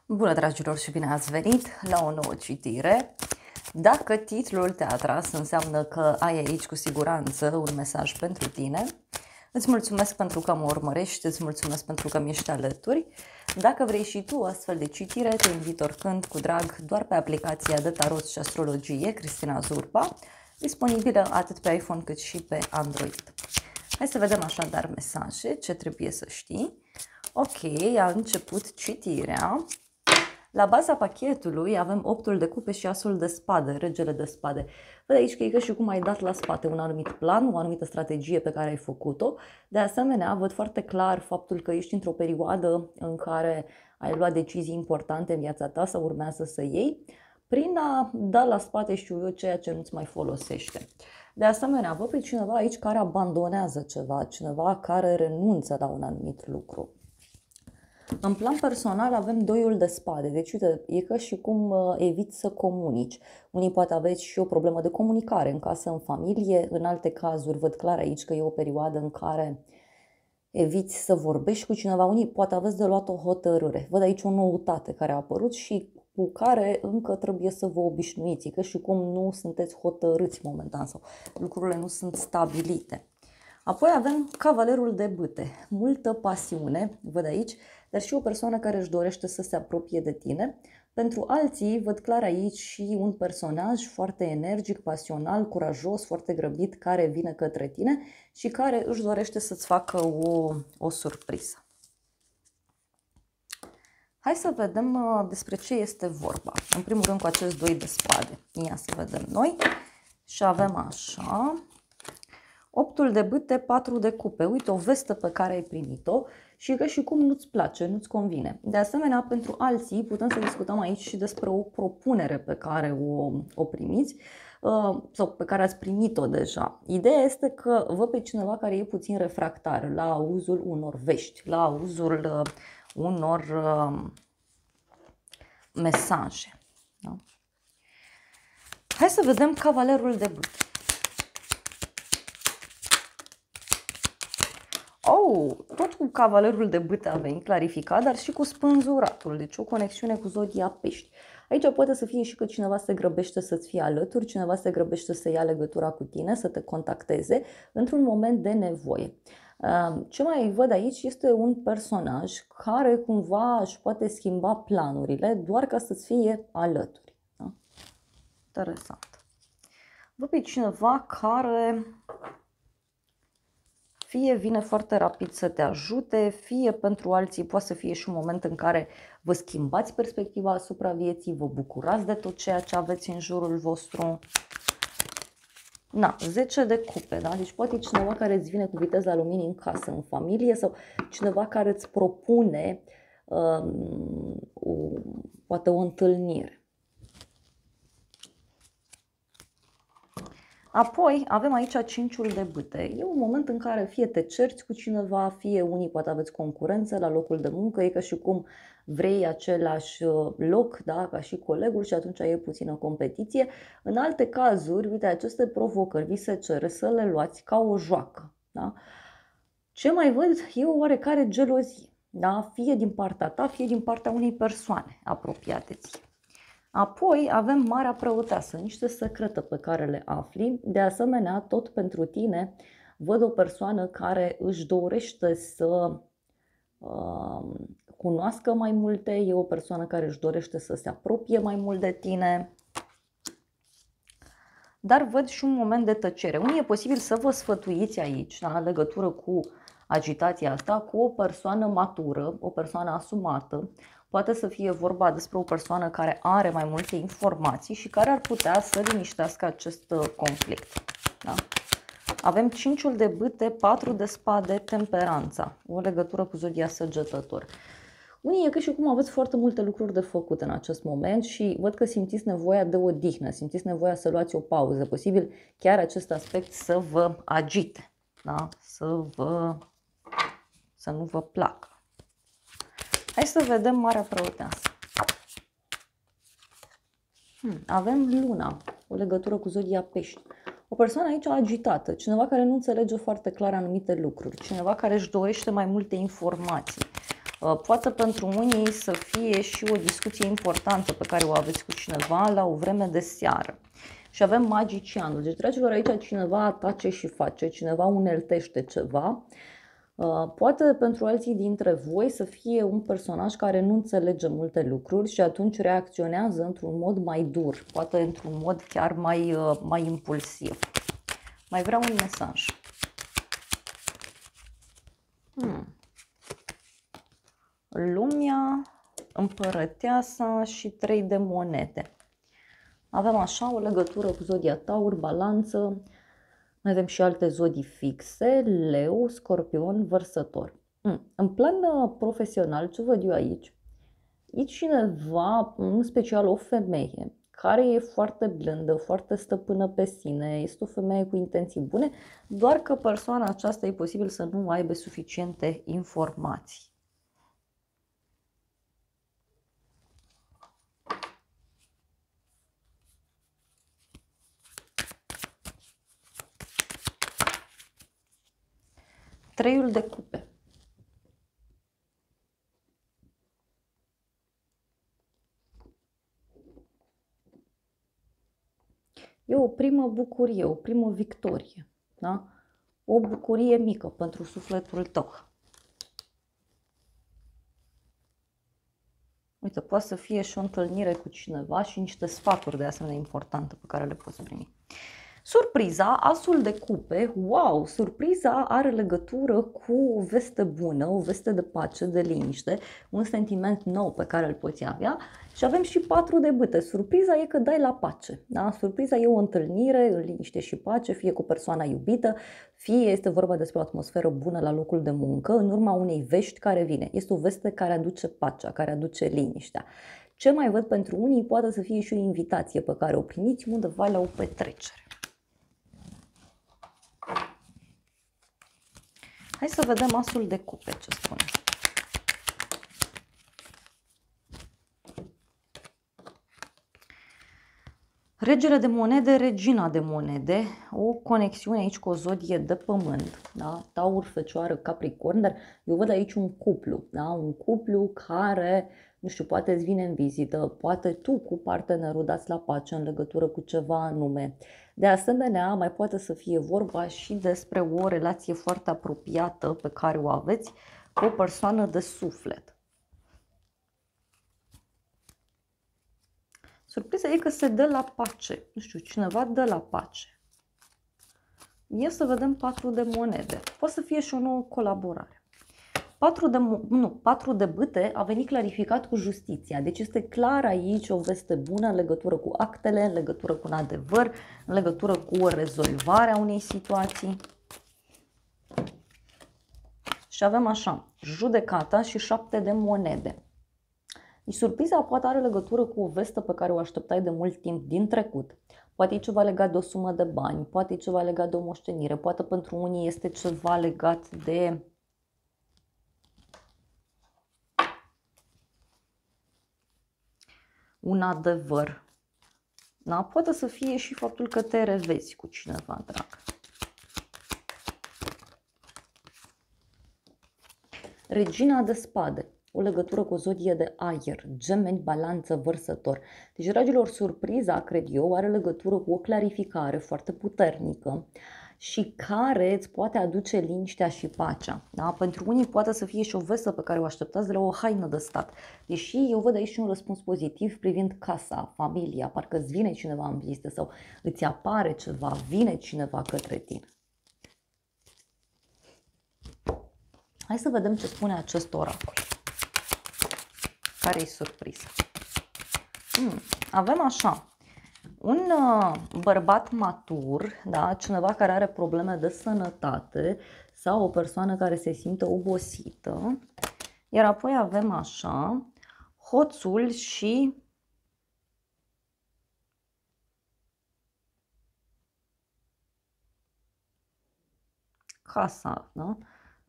Bună, dragilor, și bine ați venit la o nouă citire. Dacă titlul te-a atras, înseamnă că ai aici cu siguranță un mesaj pentru tine. Îți mulțumesc pentru că mă urmărești, îți mulțumesc pentru că mi ești alături. Dacă vrei și tu astfel de citire, te invit oricând cu drag doar pe aplicația de tarot și astrologie Cristina Zurba, disponibilă atât pe iPhone cât și pe Android. Hai să vedem așadar mesaje, ce trebuie să știi. Ok, a început citirea. La baza pachetului avem 8-ul de cupe și asul de spade, regele de spade. Văd aici că e ca și cum ai dat la spate un anumit plan, o anumită strategie pe care ai făcut-o. De asemenea, văd foarte clar faptul că ești într-o perioadă în care ai luat decizii importante în viața ta sau urmează să iei, prin a da la spate, știu eu, ceea ce nu-ți mai folosește. De asemenea, văd pe cineva aici care abandonează ceva, cineva care renunță la un anumit lucru. În plan personal avem 2-ul de spade, deci uite, e ca și cum eviți să comunici. Unii poate aveți și o problemă de comunicare în casă, în familie, în alte cazuri văd clar aici că e o perioadă în care eviți să vorbești cu cineva, unii poate aveți de luat o hotărâre. Văd aici o noutate care a apărut și cu care încă trebuie să vă obișnuiți, că și cum nu sunteți hotărâți momentan sau lucrurile nu sunt stabilite. Apoi avem cavalerul de bâte, multă pasiune, văd aici, dar și o persoană care își dorește să se apropie de tine. Pentru alții, văd clar aici și un personaj foarte energic, pasional, curajos, foarte grăbit, care vine către tine și care își dorește să-ți facă o surpriză. Hai să vedem despre ce este vorba. În primul rând cu acest 2 de spade. Ia să vedem noi. Și avem așa... 8-ul de bâte, 4 de cupe. Uite, o vestă pe care ai primit-o și că și cum nu-ți place, nu-ți convine. De asemenea, pentru alții putem să discutăm aici și despre o propunere pe care o primiți sau pe care ați primit-o deja. Ideea este că văd pe cineva care e puțin refractar la auzul unor vești, la auzul unor mesaje. Da? Hai să vedem cavalerul de bâte. Tot cu cavalerul de bâte a venit clarificat, dar și cu spânzuratul, deci o conexiune cu zodia pești. Aici poate să fie și că cineva se grăbește să-ți fie alături, cineva se grăbește să ia legătura cu tine, să te contacteze într-un moment de nevoie. Ce mai văd aici este un personaj care cumva își poate schimba planurile doar ca să-ți fie alături. Da? Interesant. Văd pe cineva care... fie vine foarte rapid să te ajute, fie pentru alții poate să fie și un moment în care vă schimbați perspectiva asupra vieții, vă bucurați de tot ceea ce aveți în jurul vostru. 10 de cupe, da? Deci poate cineva care îți vine cu viteza luminii în casă, în familie, sau cineva care îți propune poate o întâlnire. Apoi avem aici 5-ul de bâte. E un moment în care fie te cerți cu cineva, fie unii poate aveți concurență la locul de muncă, e ca și cum vrei același loc, da, ca și colegul și atunci e puțină competiție. În alte cazuri, uite, aceste provocări vi se cere să le luați ca o joacă. Da? Ce mai văd e o oarecare gelozie, da? Fie din partea ta, fie din partea unei persoane apropiate ție. Apoi avem Marea Preoteasă, niște secrete pe care le afli. De asemenea, tot pentru tine, văd o persoană care își dorește să cunoască mai multe, e o persoană care își dorește să se apropie mai mult de tine. Dar văd și un moment de tăcere. Unii e posibil să vă sfătuiți aici, în legătură cu agitația asta, cu o persoană matură, o persoană asumată. Poate să fie vorba despre o persoană care are mai multe informații și care ar putea să liniștească acest conflict. Da? Avem 5-ul de bâte, 4 de spade, temperanța, o legătură cu zodia Săgetător. Unii e că și cum aveți foarte multe lucruri de făcut în acest moment și văd că simțiți nevoia de odihnă, simțiți nevoia să luați o pauză, posibil chiar acest aspect să vă agite, da? Să nu vă placă. Hai să vedem Marea Preoteasă. Avem Luna, o legătură cu zodia Pești. O persoană aici agitată, cineva care nu înțelege foarte clar anumite lucruri, cineva care își dorește mai multe informații. Poate pentru unii să fie și o discuție importantă pe care o aveți cu cineva la o vreme de seară. Și avem magicianul. Deci, dragilor, aici cineva tace și face, cineva uneltește ceva. Poate pentru alții dintre voi să fie un personaj care nu înțelege multe lucruri și atunci reacționează într-un mod mai dur, poate într-un mod chiar mai impulsiv. Mai vreau un mesaj. Lumea, împărăteasa și 3 de monede. Avem așa o legătură cu zodia Taur, Balanță, mai avem și alte zodii fixe, Leu, Scorpion, Vărsător. În plan profesional, ce văd eu aici? E cineva, în special o femeie, care e foarte blândă, foarte stăpână pe sine, este o femeie cu intenții bune, doar că persoana aceasta e posibil să nu aibă suficiente informații. Treiul de cupe. E o primă bucurie, o primă victorie. Da? O bucurie mică pentru sufletul tău. Uite, poate să fie și o întâlnire cu cineva și niște sfaturi de asemenea importante pe care le poți primi. Surpriza, asul de cupe, wow, surpriza are legătură cu o veste bună, o veste de pace, de liniște, un sentiment nou pe care îl poți avea și avem și 4 de bâte. Surpriza e că dai la pace, da? Surpriza e o întâlnire în liniște și pace, fie cu persoana iubită, fie este vorba despre o atmosferă bună la locul de muncă, în urma unei vești care vine. Este o veste care aduce pacea, care aduce liniștea. Ce mai văd pentru unii poate să fie și o invitație pe care o primiți undeva la o petrecere. Hai să vedem asul de cupe ce spune. Regele de monede, regina de monede, o conexiune aici cu o zodie de pământ, da? Taur, Fecioară, Capricorn, dar eu văd aici un cuplu, da? Un cuplu care, nu știu, poate îți vine în vizită, poate tu cu partenerul dați la pace în legătură cu ceva anume. De asemenea, mai poate să fie vorba și despre o relație foarte apropiată pe care o aveți cu o persoană de suflet. Surpriza e că se dă la pace. Nu știu, cineva dă la pace. Ia să vedem 4 de monede. Poate să fie și o nouă colaborare. 4 de bâte a venit clarificat cu justiția. Deci este clar aici o veste bună în legătură cu actele, în legătură cu un adevăr, în legătură cu o rezolvare a unei situații. Și avem așa, judecata și 7 de monede. Deci surpriza poate are legătură cu o vestă pe care o așteptai de mult timp din trecut. Poate e ceva legat de o sumă de bani, poate e ceva legat de o moștenire, poate pentru unii este ceva legat de un adevăr. Da? Poate să fie și faptul că te revezi cu cineva drag. Regina de spade. O legătură cu o zodie de aer, Gemeni, Balanță, Vărsător. Deci, dragilor, surpriza, cred eu, are legătură cu o clarificare foarte puternică și care îți poate aduce liniștea și pacea. Da? Pentru unii poate să fie și o vestă pe care o așteptați de la o haină de stat. Deși eu văd aici un răspuns pozitiv privind casa, familia, parcă îți vine cineva în vizită sau îți apare ceva, vine cineva către tine. Hai să vedem ce spune acest oracol. Care e surpriza? Avem așa, un bărbat matur, da? Cineva care are probleme de sănătate sau o persoană care se simte obosită. Iar apoi avem așa, hoțul și casa. Da?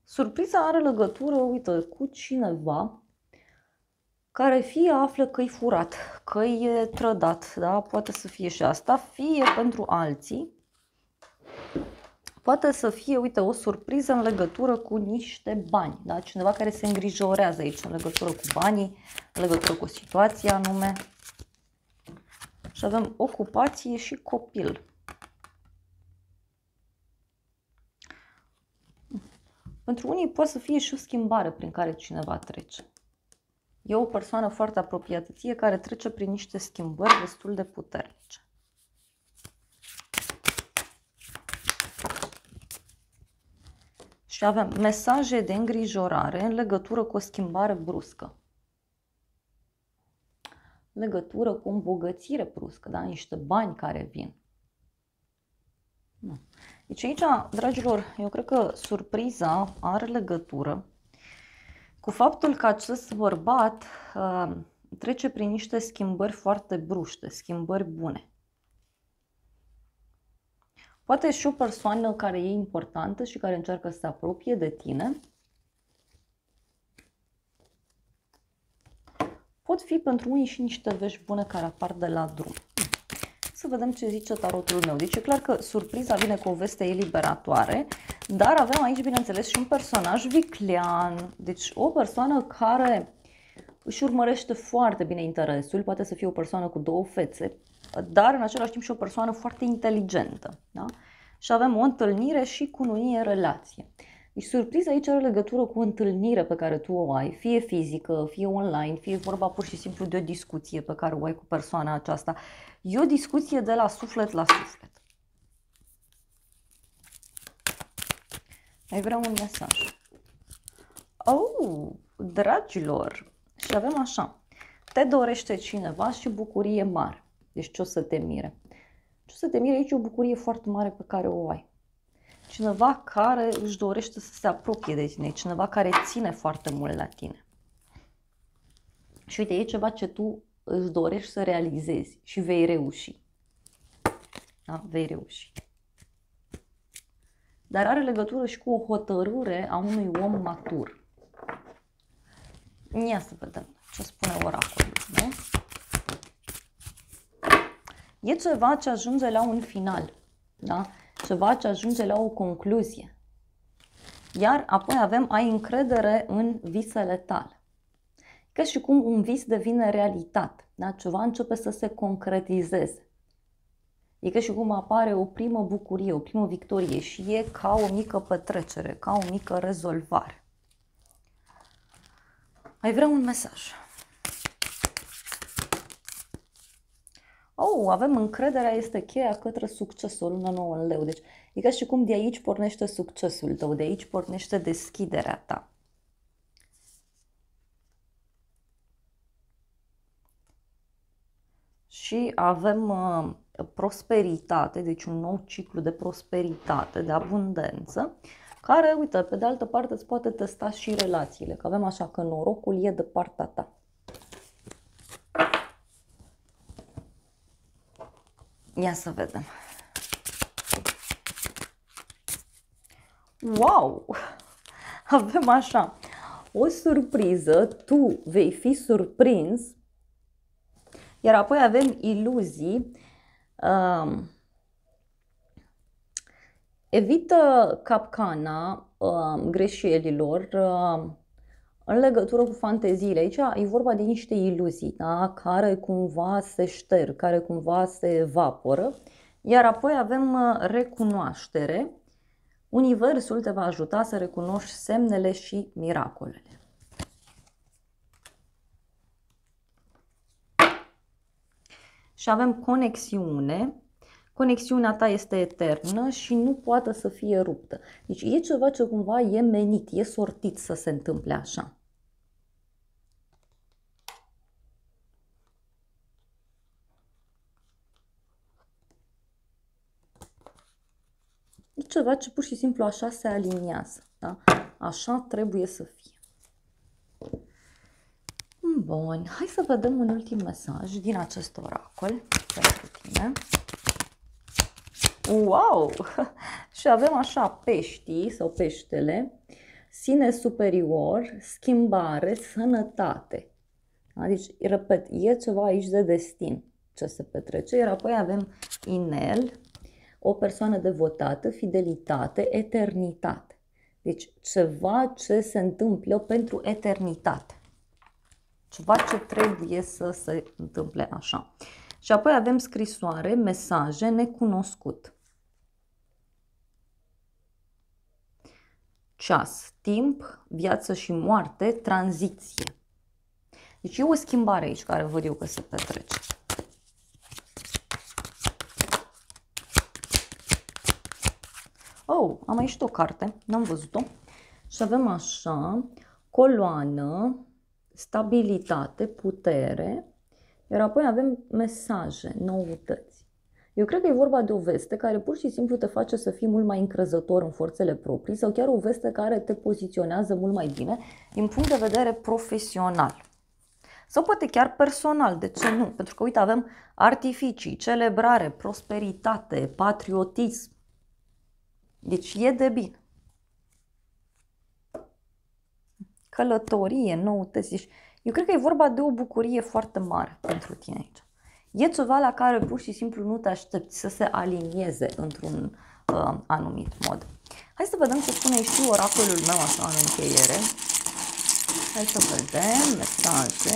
Surpriza are legătură, uite, cu cineva care fie află că-i furat, că-i trădat, da? Poate să fie și asta, fie pentru alții. Poate să fie, uite, o surpriză în legătură cu niște bani, da? Cineva care se îngrijorează aici în legătură cu banii, în legătură cu situația anume. Și avem ocupație și copil. Pentru unii poate să fie și o schimbare prin care cineva trece. E o persoană foarte apropiată ție care trece prin niște schimbări destul de puternice. Și avem mesaje de îngrijorare în legătură cu o schimbare bruscă. În legătură cu o îmbogățire bruscă, da? Niște bani care vin. Nu. Deci aici, dragilor, eu cred că surpriza are legătură cu faptul că acest bărbat trece prin niște schimbări foarte bruște, schimbări bune. Poate și o persoană care e importantă și care încearcă să se apropie de tine. Pot fi pentru unii și niște vești bune care apar de la drum. Să vedem ce zice tarotul meu. Deci e clar că surpriza vine cu o veste eliberatoare, dar avem aici, bineînțeles, și un personaj viclean. Deci o persoană care își urmărește foarte bine interesul, poate să fie o persoană cu două fețe, dar în același timp și o persoană foarte inteligentă. Da? Și avem o întâlnire și cununie relație. Deci surpriza aici are legătură cu o întâlnire pe care tu o ai, fie fizică, fie online, fie vorba pur și simplu de o discuție pe care o ai cu persoana aceasta. E o discuție de la suflet la suflet. Mai vreau un mesaj. Oh, dragilor! Și avem așa. Te dorește cineva și bucurie mare. Deci ce o să te mire? Ce o să te mire aici o bucurie foarte mare pe care o ai. Cineva care își dorește să se apropie de tine, cineva care ține foarte mult la tine. Și uite, e ceva ce tu îți dorești să realizezi și vei reuși. Da? Vei reuși. Dar are legătură și cu o hotărâre a unui om matur. Ia să vedem ce spune oracolul, nu? E ceva ce ajunge la un final, da? Ceva ce ajunge la o concluzie. Iar apoi avem ai încredere în visele tale. Ca și cum un vis devine realitate, da? Ceva începe să se concretizeze. E ca și cum apare o primă bucurie, o primă victorie și e ca o mică petrecere, ca o mică rezolvare. Mai vreau un mesaj. Oh, avem încrederea, este cheia către succesul, luna nouă în leu. Deci e ca și cum de aici pornește succesul tău, de aici pornește deschiderea ta. Și avem prosperitate, deci un nou ciclu de prosperitate, de abundență, care, uite, pe de altă parte îți poate testa și relațiile, că avem așa că norocul e de partea ta. Ia să vedem. Wow! Avem așa, o surpriză, tu vei fi surprins, iar apoi avem iluzii. Evită capcana greșelilor în legătură cu fanteziile. Aici e vorba de niște iluzii, da? Care cumva se șterg, care cumva se evaporă. Iar apoi avem recunoaștere. Universul te va ajuta să recunoști semnele și miracolele. Și avem conexiune. Conexiunea ta este eternă și nu poate să fie ruptă. Deci e ceva ce cumva e menit, e sortit să se întâmple așa. E ceva ce pur și simplu așa se aliniază. Da? Așa trebuie să fie. Bun, hai să vedem un ultim mesaj din acest oracol pentru tine. Wow! Și avem așa peștii sau peștele, sine superior, schimbare, sănătate. Da? Deci, repet, e ceva aici de destin ce se petrece, iar apoi avem inel, o persoană devotată, fidelitate, eternitate. Deci ceva ce se întâmplă pentru eternitate. Ceva ce trebuie să se întâmple așa. Și apoi avem scrisoare, mesaje, necunoscut. Ceas, timp, viață și moarte, tranziție. Deci e o schimbare aici care văd eu că se petrece. Oh, am ieșit o carte, n-am văzut-o. Și avem așa, coloană, stabilitate, putere, iar apoi avem mesaje, noutăți. Eu cred că e vorba de o veste care pur și simplu te face să fii mult mai încrezător în forțele proprii sau chiar o veste care te poziționează mult mai bine din punct de vedere profesional. Sau poate chiar personal, de ce nu? Pentru că, uite, avem artificii, celebrare, prosperitate, patriotism. Deci e de bine. Călătorie, noutăți. Deci, eu cred că e vorba de o bucurie foarte mare pentru tine aici. E ceva la care pur și simplu nu te aștepți să se alinieze într-un anumit mod. Hai să vedem ce spune și oracolul meu așa în încheiere. Hai să vedem mesaje.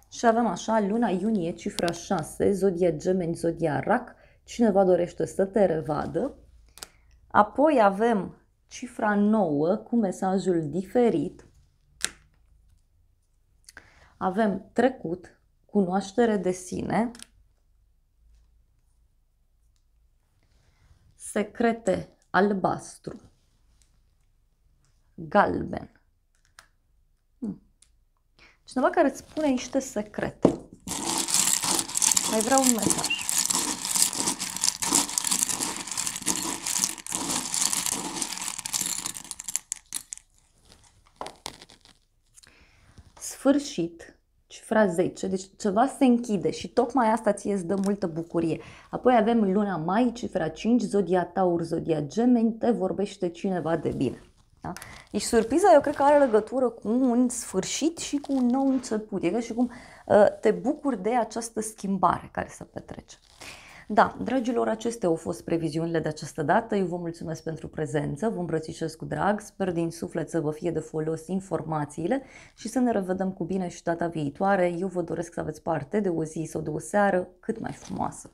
Și avem așa, luna iunie, cifra 6, zodia Gemeni, zodia Rac. Cineva dorește să te revadă. Apoi avem cifra 9 cu mesajul diferit. Avem trecut, cunoaștere de sine, secrete, albastru, galben. Cineva care îți spune niște secrete. Mai vreau un mesaj. Sfârșit, cifra 10, deci ceva se închide și tocmai asta ție îți dă multă bucurie. Apoi avem luna mai, cifra 5, zodia Taur, zodia Gemeni, te vorbește cineva de bine. Da? Deci surpriza eu cred că are legătură cu un sfârșit și cu un nou început. E ca și cum te bucuri de această schimbare care se petrece. Da, dragilor, acestea au fost previziunile de această dată. Eu vă mulțumesc pentru prezență, vă îmbrățișez cu drag, sper din suflet să vă fie de folos informațiile și să ne revedem cu bine și data viitoare. Eu vă doresc să aveți parte de o zi sau de o seară cât mai frumoasă.